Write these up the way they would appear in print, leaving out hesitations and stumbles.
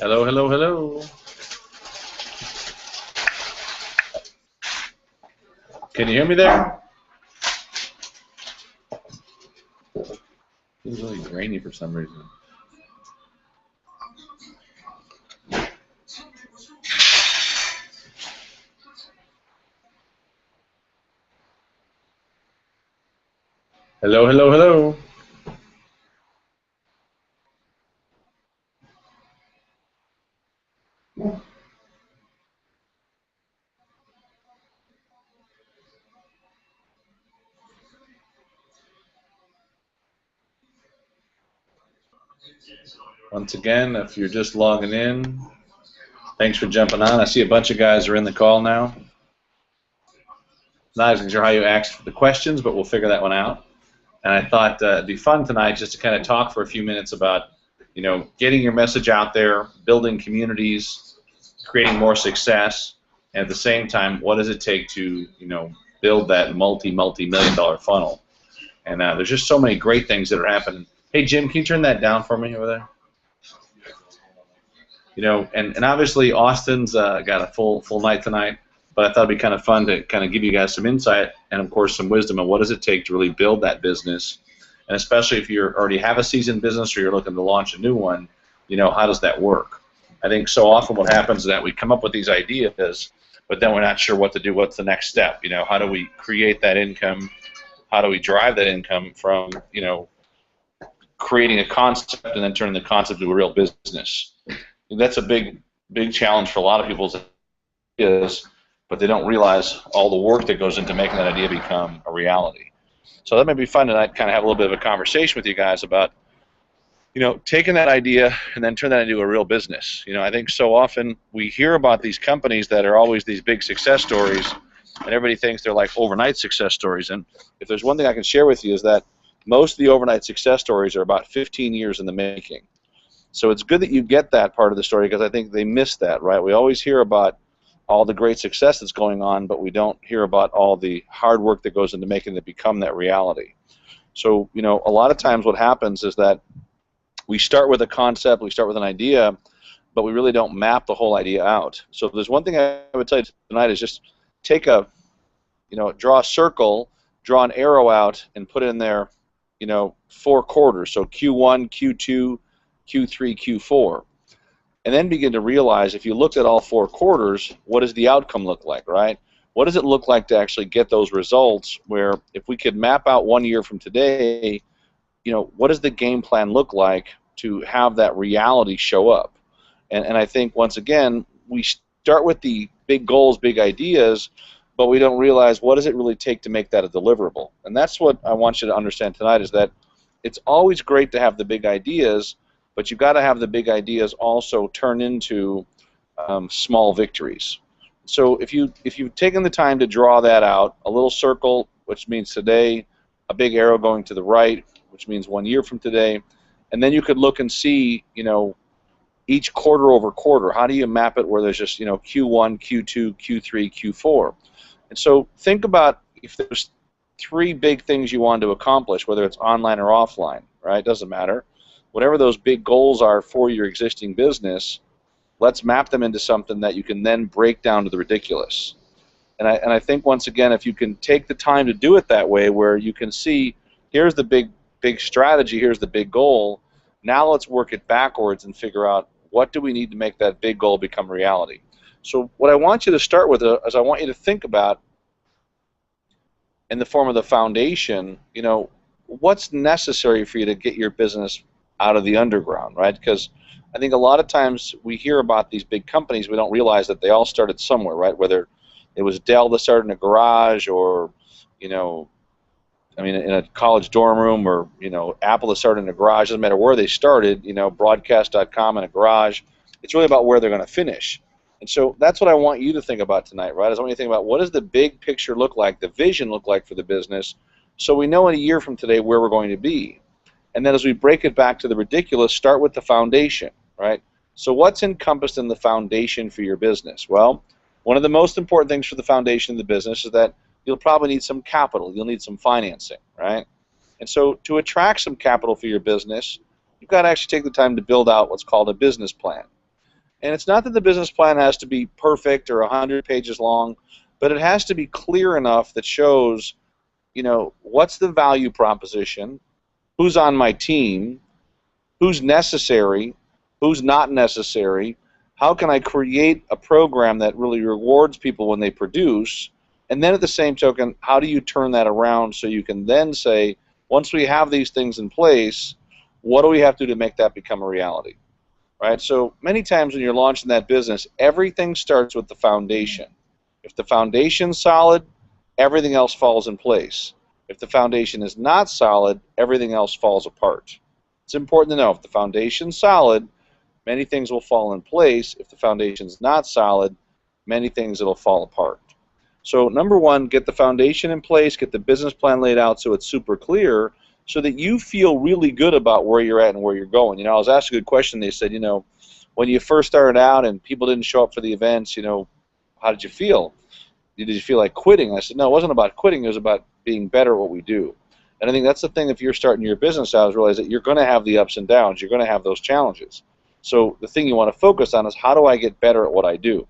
Hello, hello, hello. Can you hear me there? It's really grainy for some reason. Hello, hello, hello. Once again, if you're just logging in, thanks for jumping on. I see a bunch of guys are in the call now. Not exactly sure how you asked the questions, but we'll figure that one out. And I thought it'd be fun tonight just to kind of talk for a few minutes about, getting your message out there, building communities, creating more success, and at the same time, what does it take to, build that multi-million-dollar funnel? And there's just so many great things that are happening. Hey, Jim, can you turn that down for me over there? And obviously Austin's got a full night tonight, but I thought it'd be kind of fun to kind of give you guys some insight and, of course, some wisdom on what does it take to really build that business, and especially if you already have a seasoned business or you're looking to launch a new one, how does that work? I think so often what happens is that we come up with these ideas, but then we're not sure what to do. What's the next step? How do we create that income? How do we drive that income from, creating a concept and then turning the concept into a real business? And that's a big challenge for a lot of people's ideas, but they don't realize all the work that goes into making that idea become a reality. So that may be fun tonight, kind of have a little bit of a conversation with you guys about, taking that idea and then turn that into a real business. I think so often we hear about these companies that are always these big success stories, and everybody thinks they're like overnight success stories. And if there's one thing I can share with you is that most of the overnight success stories are about 15 years in the making. So it's good that you get that part of the story, because I think they miss that, right? We always hear about all the great success that's going on, but we don't hear about all the hard work that goes into making it become that reality. So, a lot of times what happens is that we start with a concept, we start with an idea, but we really don't map the whole idea out. So if there's one thing I would tell you tonight is just take draw a circle, draw an arrow out, and put in there, 4 quarters. So Q1, Q2, Q3, Q4. And then begin to realize, if you looked at all 4 quarters, what does the outcome look like, right? What does it look like to actually get those results, where if we could map out 1 year from today, what does the game plan look like to have that reality show up? And I think, once again, we start with the big goals, big ideas, but we don't realize what does it really take to make that a deliverable. And that's what I want you to understand tonight, is that it's always great to have the big ideas, but you've got to have the big ideas also turn into small victories. So if you've taken the time to draw that out, a little circle, which means today, a big arrow going to the right, which means 1 year from today, and then you could look and see, each quarter over quarter, how do you map it where there's just, Q1, Q2, Q3, Q4. And so think about, if there's 3 big things you want to accomplish, whether it's online or offline, right? Doesn't matter. Whatever those big goals are for your existing business, let's map them into something that you can then break down to the ridiculous. And I think, once again, if you can take the time to do it that way, where you can see, here's the big strategy, here's the big goal, now let's work it backwards and figure out, what do we need to make that big goal become reality? So what I want you to start with is I want you to think about, in the form of the foundation, what's necessary for you to get your business out of the underground, right? Because I think a lot of times we hear about these big companies, we don't realize that they all started somewhere, right? Whether it was Dell that started in a garage, or, in a college dorm room, or, Apple that started in a garage. Doesn't matter where they started, broadcast.com in a garage. It's really about where they're going to finish. And so that's what I want you to think about tonight, right? I want you to think about, what does the big picture look like, the vision look like for the business, so we know in a year from today where we're going to be. And then as we break it back to the ridiculous, start with the foundation, right? So what's encompassed in the foundation for your business? Well, one of the most important things for the foundation of the business is that you'll probably need some capital. You'll need some financing, right? And so to attract some capital for your business, you've got to actually take the time to build out what's called a business plan. And it's not that the business plan has to be perfect or 100 pages long, but it has to be clear enough that shows, what's the value proposition, who's on my team, who's necessary, who's not necessary, how can I create a program that really rewards people when they produce, and then at the same token, how do you turn that around so you can then say, once we have these things in place, what do we have to do to make that become a reality? Right? So many times when you're launching that business, everything starts with the foundation. If the foundation's solid, everything else falls in place. If the foundation is not solid, everything else falls apart. It's important to know if the foundation's solid, many things will fall in place. If the foundation's not solid, many things will fall apart. So number one, get the foundation in place, get the business plan laid out so it's super clear so that you feel really good about where you're at and where you're going. I was asked a good question. They said, when you first started out and people didn't show up for the events, how did you feel? Did you feel like quitting? And I said, no, it wasn't about quitting. It was about being better at what we do. And I think that's the thing if you're starting your business out is realize that you're going to have the ups and downs. You're going to have those challenges. So the thing you want to focus on is how do I get better at what I do?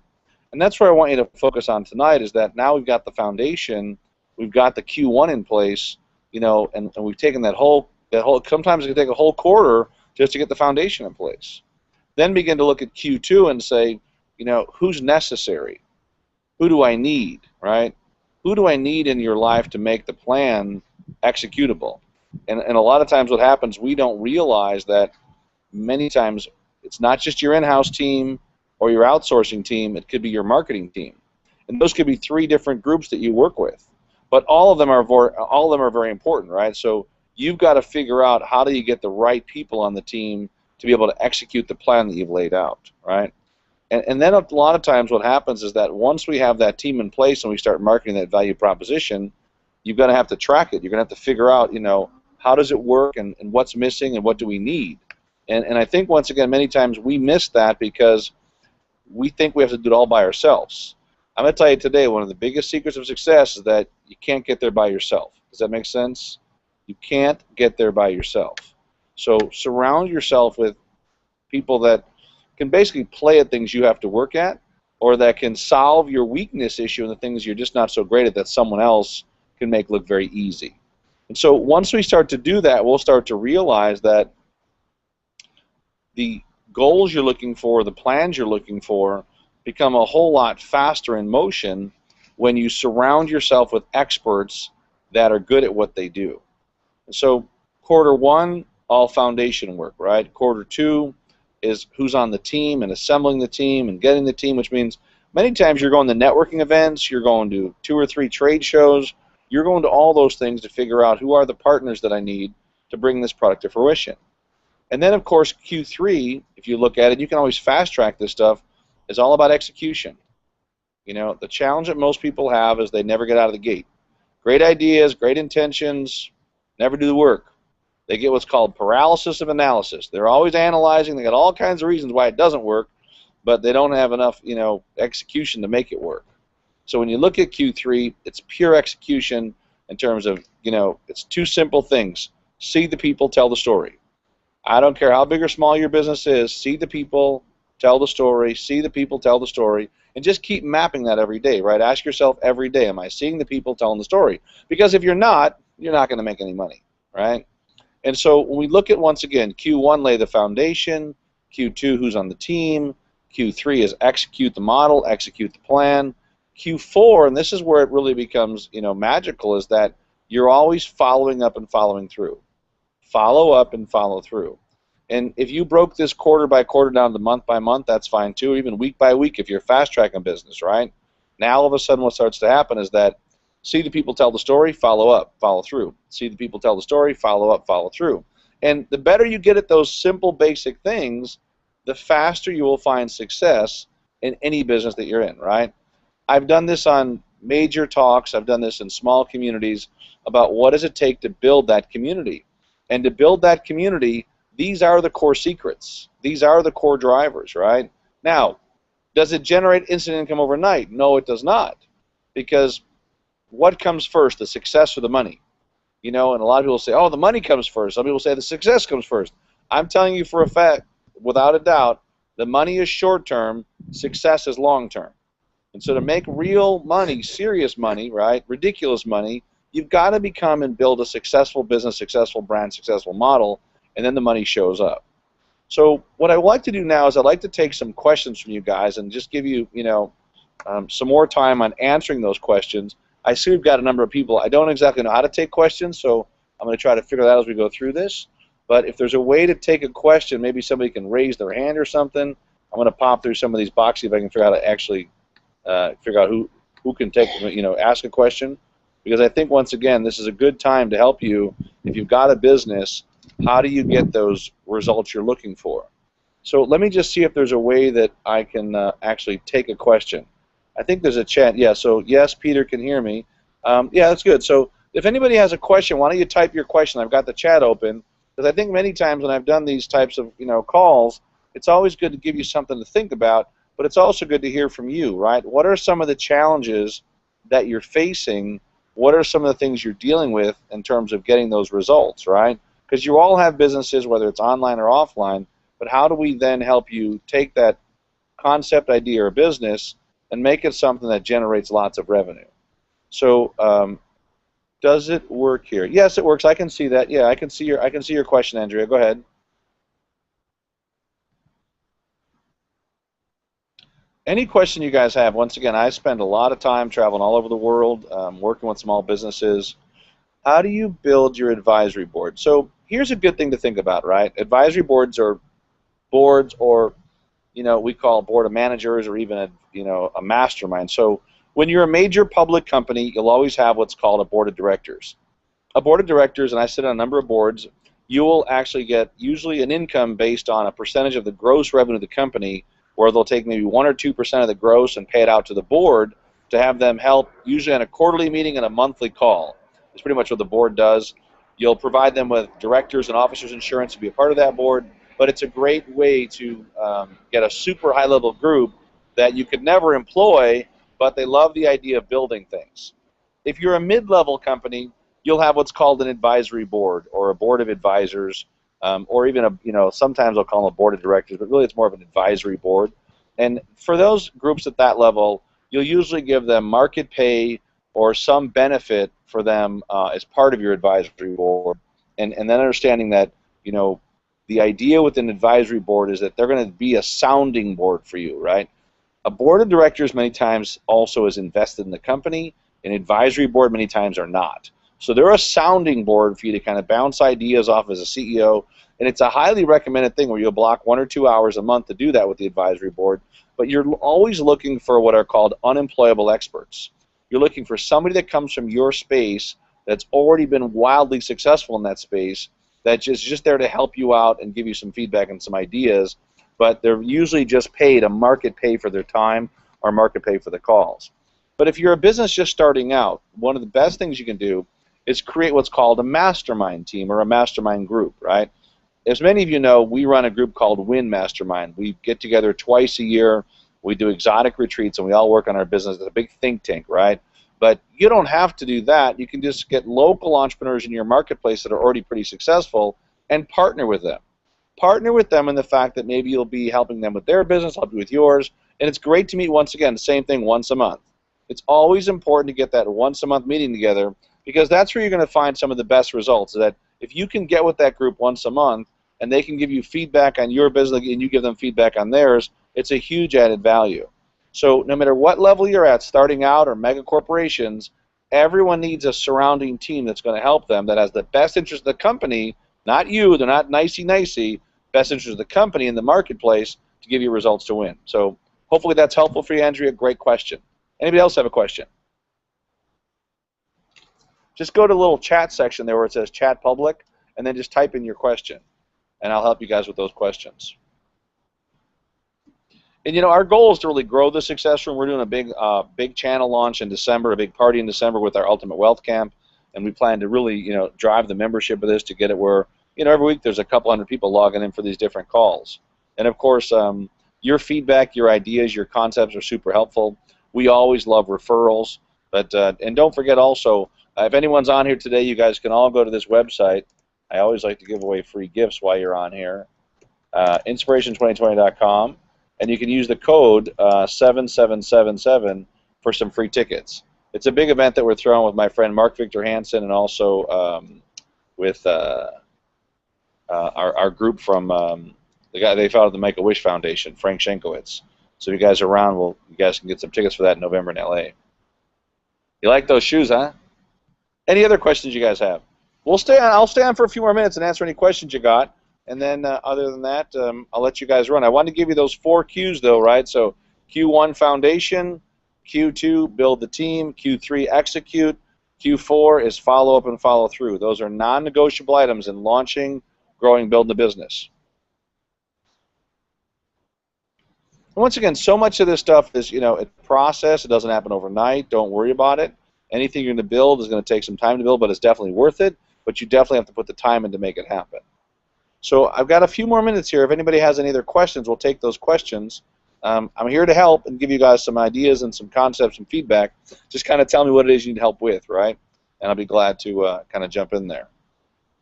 And that's where I want you to focus on tonight is that now we've got the foundation, we've got the Q1 in place, and we've taken that whole, sometimes it can take a whole quarter just to get the foundation in place. Then begin to look at Q2 and say, who's necessary? Who do I need, right? Who do I need in your life to make the plan executable? And a lot of times what happens, we don't realize that many times it's not just your in-house team or your outsourcing team, it could be your marketing team. And those could be 3 different groups that you work with. But all of them are very important, right? So you've got to figure out how do you get the right people on the team to be able to execute the plan that you've laid out, right? And then a lot of times what happens is that once we have that team in place and we start marketing that value proposition, you're going to have to track it. You're going to have to figure out, how does it work and what's missing and what do we need? And I think, once again, many times we miss that because we think we have to do it all by ourselves. I'm going to tell you today, one of the biggest secrets of success is that you can't get there by yourself. Does that make sense? You can't get there by yourself. So surround yourself with people that can basically play at things you have to work at, or that can solve your weakness issue and the things you're just not so great at that someone else can make look very easy. And so once we start to do that, we'll start to realize that the goals you're looking for, the plans you're looking for, become a whole lot faster in motion when you surround yourself with experts that are good at what they do. And so quarter 1, all foundation work, right? Quarter 2 is who's on the team and assembling the team and getting the team, which means many times you're going to networking events, you're going to 2 or 3 trade shows, you're going to all those things to figure out who are the partners that I need to bring this product to fruition. And then, of course, Q3, if you look at it, you can always fast-track this stuff, is all about execution. The challenge that most people have is they never get out of the gate. Great ideas, great intentions, never do the work. They get what's called paralysis of analysis. They're always analyzing. They got all kinds of reasons why it doesn't work, but they don't have enough, execution to make it work. So when you look at Q3, it's pure execution in terms of, it's 2 simple things. See the people, tell the story. I don't care how big or small your business is, see the people, tell the story, see the people, tell the story, and just keep mapping that every day, right? Ask yourself every day, am I seeing the people telling the story? Because if you're not going to make any money, right? And so when we look at, once again, Q1, lay the foundation, Q2, who's on the team, Q3 is execute the model, execute the plan, Q4, and this is where it really becomes, magical, is that you're always following up and following through. Follow up and follow through. And if you broke this quarter by quarter down to month by month, that's fine too, even week by week if you're fast-tracking business, right? Now all of a sudden what starts to happen is that see the people tell the story, follow up, follow through. See the people tell the story, follow up, follow through. And the better you get at those simple basic things, the faster you will find success in any business that you're in, right? I've done this on major talks, I've done this in small communities about what does it take to build that community. And to build that community, these are the core secrets. These are the core drivers, right? Now, does it generate instant income overnight? No, it does not. Because what comes first, the success or the money? And a lot of people say, oh, the money comes first. Some people say the success comes first. I'm telling you for a fact, without a doubt, The money is short-term, success is long-term. And so to make real money, serious money, right, ridiculous money, you've got to become and build a successful business, successful brand, successful model, and then the money shows up. So what I would like to do now is I'd like to take some questions from you guys and just give you, some more time on answering those questions. I see we've got a number of people. I don't exactly know how to take questions, so I'm going to try to figure that out as we go through this. But if there's a way to take a question, maybe somebody can raise their hand or something. I'm going to pop through some of these boxes, see if I can figure out how to actually figure out who can take, ask a question. Because I think, once again, this is a good time to help you. If you've got a business, how do you get those results you're looking for? So let me just see if there's a way that I can actually take a question. I think there's a chat. Yeah, so yes, Peter can hear me. Yeah, that's good. So if anybody has a question, why don't you type your question? I've got the chat open. Because I think many times when I've done these types of calls, it's always good to give you something to think about, but it's also good to hear from you, right? What are some of the challenges that you're facing? What are some of the things you're dealing with in terms of getting those results, right? Because you all have businesses, whether it's online or offline, but how do we then help you take that concept, idea, or business and make it something that generates lots of revenue? So does it work here? Yes, it works. I can see that. Yeah, I can see your question, Andrea. Go ahead. Any question you guys have? Once again, I spend a lot of time traveling all over the world, working with small businesses. How do you build your advisory board? So here's a good thing to think about, right? Advisory boards are boards, or we call board of managers, or even a mastermind. So when you're a major public company, you'll always have what's called a board of directors. A board of directors, and I sit on a number of boards, you will actually get usually an income based on a percentage of the gross revenue of the company, where they'll take maybe 1 or 2% of the gross and pay it out to the board to have them help, usually on a quarterly meeting and a monthly call. It's pretty much what the board does. You'll provide them with directors and officers insurance to be a part of that board, but it's a great way to get a super high-level group that you could never employ, but they love the idea of building things. If you're a mid-level company, you'll have what's called an advisory board, or a board of advisors, or even sometimes I'll call them a board of directors, but really it's more of an advisory board. And for those groups at that level, you'll usually give them market pay or some benefit for them as part of your advisory board, and then understanding that the idea with an advisory board is that they're going to be a sounding board for you, right? A board of directors many times also is invested in the company. An advisory board many times are not. So they're a sounding board for you to kind of bounce ideas off as a CEO, and it's a highly recommended thing where you'll block 1 or 2 hours a month to do that with the advisory board, but you're always looking for what are called unemployable experts. You're looking for somebody that comes from your space that's already been wildly successful in that space, that's just there to help you out and give you some feedback and some ideas, but they're usually just paid a market pay for their time or market pay for the calls. But if you're a business just starting out, one of the best things you can do is create what's called a mastermind team or a mastermind group, right? As many of you know, we run a group called Win Mastermind. We get together twice a year. We do exotic retreats, and we all work on our business. It's a big think tank, right? But you don't have to do that. You can just get local entrepreneurs in your marketplace that are already pretty successful and partner with them. Partner with them in the fact that maybe you'll be helping them with their business, help you with yours, and it's great to meet once again, the same thing once a month. It's always important to get that once a month meeting together, because that's where you're going to find some of the best results. That if you can get with that group once a month and they can give you feedback on your business and you give them feedback on theirs, it's a huge added value. So no matter what level you're at, starting out or mega corporations, everyone needs a surrounding team that's going to help them, that has the best interest of the company, not you, they're not nicey-nicey, best interest of the company in the marketplace to give you results to win. So hopefully that's helpful for you, Andrea. Great question. Anybody else have a question? Just go to the little chat section there where it says chat public, and then just type in your question, and I'll help you guys with those questions. And our goal is to really grow the Success Room. We're doing a big channel launch in December, a big party in December with our Ultimate Wealth Camp, and we plan to really drive the membership of this to get it where every week there's a couple hundred people logging in for these different calls. And of course, your feedback, your ideas, your concepts are super helpful. We always love referrals, but and don't forget also, if anyone's on here today, you guys can all go to this website. I always like to give away free gifts while you're on here. Inspiration2020.com. and you can use the code 7777 for some free tickets. It's a big event that we're throwing with my friend Mark Victor Hansen, and also with our group from the guy they founded the Make-A-Wish Foundation, Frank Schenkowitz. So if you guys are around, you guys can get some tickets for that in November in LA. You like those shoes, huh? Any other questions you guys have? I'll stay on for a few more minutes and answer any questions you got. And then other than that, I'll let you guys run. I wanted to give you those 4 Qs, though, right? So Q1, foundation. Q2, build the team. Q3, execute. Q4 is follow up and follow through. Those are non-negotiable items in launching, growing, building the business. And once again, so much of this stuff is, it's a process. It doesn't happen overnight. Don't worry about it. Anything you're going to build is going to take some time to build, but it's definitely worth it. But you definitely have to put the time in to make it happen. So I've got a few more minutes here. If anybody has any other questions, we'll take those questions. I'm here to help and give you guys some ideas and some concepts and feedback. Just kind of tell me what it is you need help with, right? And I'll be glad to kind of jump in there.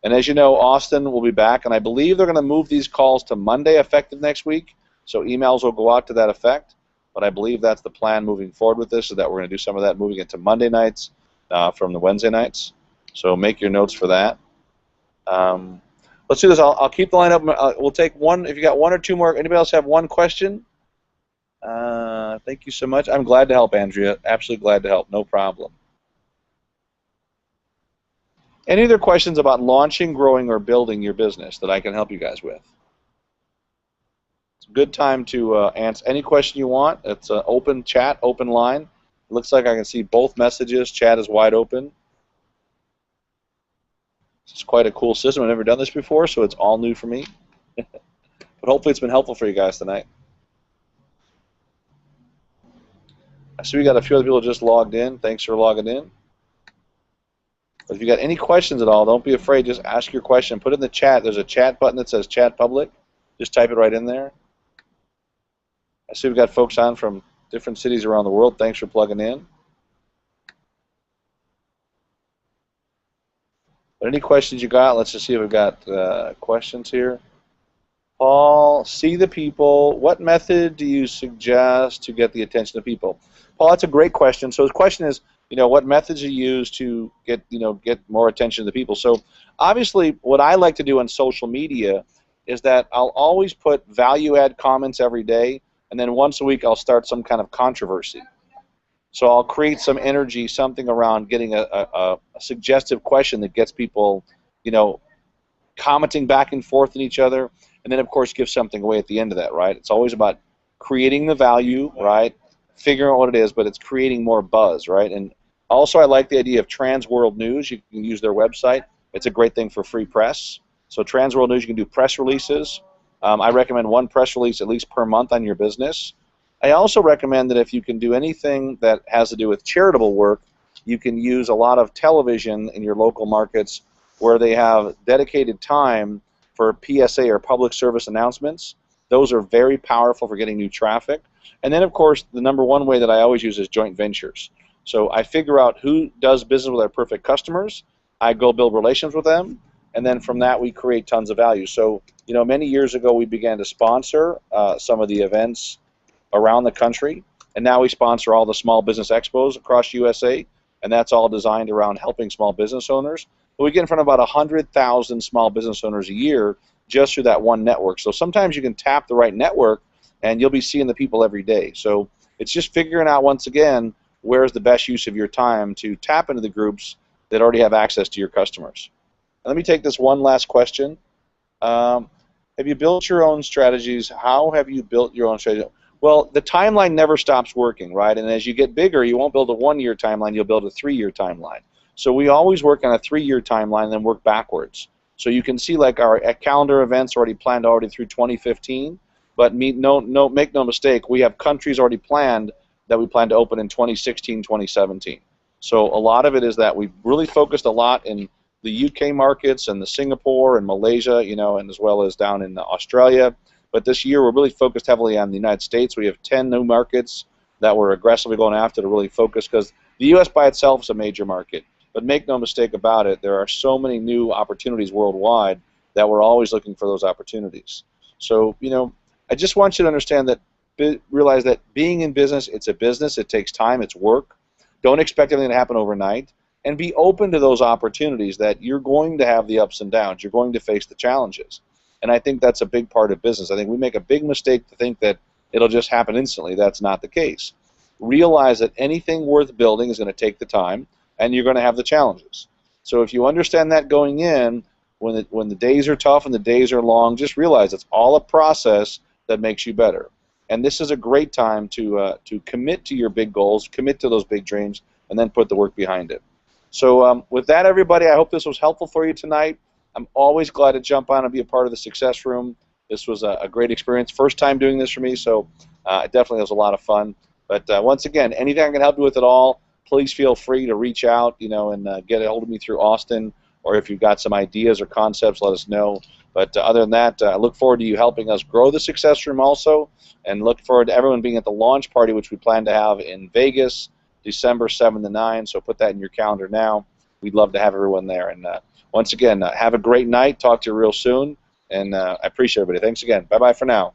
And as you know, Austin will be back, and I believe they're going to move these calls to Monday effective next week. So emails will go out to that effect. But I believe that's the plan moving forward with this, is that we're going to do some of that moving into Monday nights from the Wednesday nights. So make your notes for that. Let's do this. I'll keep the line up. We'll take one. If you got one or two more. Anybody else have one question? Thank you so much. I'm glad to help, Andrea. Absolutely glad to help. No problem. Any other questions about launching, growing, or building your business that I can help you guys with? It's a good time to answer any question you want. It's an open chat, open line. It looks like I can see both messages. Chat is wide open. This is quite a cool system. I've never done this before, so it's all new for me. But hopefully it's been helpful for you guys tonight. I see we got a few other people just logged in. Thanks for logging in. But if you got any questions at all, don't be afraid. Just ask your question. Put it in the chat. There's a chat button that says Chat Public. Just type it right in there. I see we've got folks on from different cities around the world. Thanks for plugging in. But any questions you got? Let's just see if we've got questions here. Paul, see the people. What method do you suggest to get the attention of people? Paul, that's a great question. So his question is, what methods you use to get more attention to the people. So obviously, what I like to do on social media is that I'll always put value-add comments every day, and then once a week I'll start some kind of controversy. So I'll create some energy, something around getting a suggestive question that gets people, commenting back and forth on each other, and then of course give something away at the end of that, right? It's always about creating the value, right? Figuring out what it is, but it's creating more buzz, right? And also I like the idea of Trans World News. You can use their website. It's a great thing for free press. So Trans World News, you can do press releases. I recommend one press release at least per month on your business. I also recommend that if you can do anything that has to do with charitable work, you can use a lot of television in your local markets where they have dedicated time for PSA or public service announcements. Those are very powerful for getting new traffic. And then, of course, the number one way that I always use is joint ventures. So I figure out who does business with our perfect customers. I go build relations with them. And then from that, we create tons of value. So, many years ago, we began to sponsor some of the events around the country. And now we sponsor all the small business expos across USA. And that's all designed around helping small business owners. But we get in front of about 100,000 small business owners a year just through that one network. So sometimes you can tap the right network, and you'll be seeing the people every day. So it's just figuring out, once again, where's the best use of your time to tap into the groups that already have access to your customers. And let me take this one last question. Have you built your own strategies? How have you built your own strategy? Well, the timeline never stops working, right? And as you get bigger, you won't build a one-year timeline, you'll build a 3-year timeline. So we always work on a 3-year timeline and then work backwards. So you can see like our calendar events already planned through 2015, but make no mistake, we have countries already planned that we plan to open in 2016, 2017. So a lot of it is that we've really focused a lot in the UK markets and the Singapore and Malaysia, and as well as down in Australia. But this year we're really focused heavily on the United States. We have 10 new markets that we're aggressively going after to really focus, because the US by itself is a major market. But make no mistake about it, there are so many new opportunities worldwide that we're always looking for those opportunities. So, I just want you to understand that realize that being in business, it's a business. It takes time. It's work. Don't expect everything to happen overnight. And be open to those opportunities that you're going to have the ups and downs. You're going to face the challenges. And I think that's a big part of business. I think we make a big mistake to think that it'll just happen instantly. That's not the case. Realize that anything worth building is going to take the time, and you're going to have the challenges. So if you understand that going in, when the days are tough and the days are long, just realize it's all a process that makes you better. And this is a great time to commit to your big goals, commit to those big dreams, and then put the work behind it. So with that, everybody, I hope this was helpful for you tonight. I'm always glad to jump on and be a part of the Success Room. This was a great experience. First time doing this for me, so it definitely was a lot of fun. But once again, anything I can help you with at all, please feel free to reach out, and get a hold of me through Austin, or if you've got some ideas or concepts, let us know. But other than that, I look forward to you helping us grow the Success Room also, and look forward to everyone being at the launch party, which we plan to have in Vegas, December 7 to 9, so put that in your calendar now. We'd love to have everyone there. And once again, have a great night. Talk to you real soon, and I appreciate everybody. Thanks again. Bye-bye for now.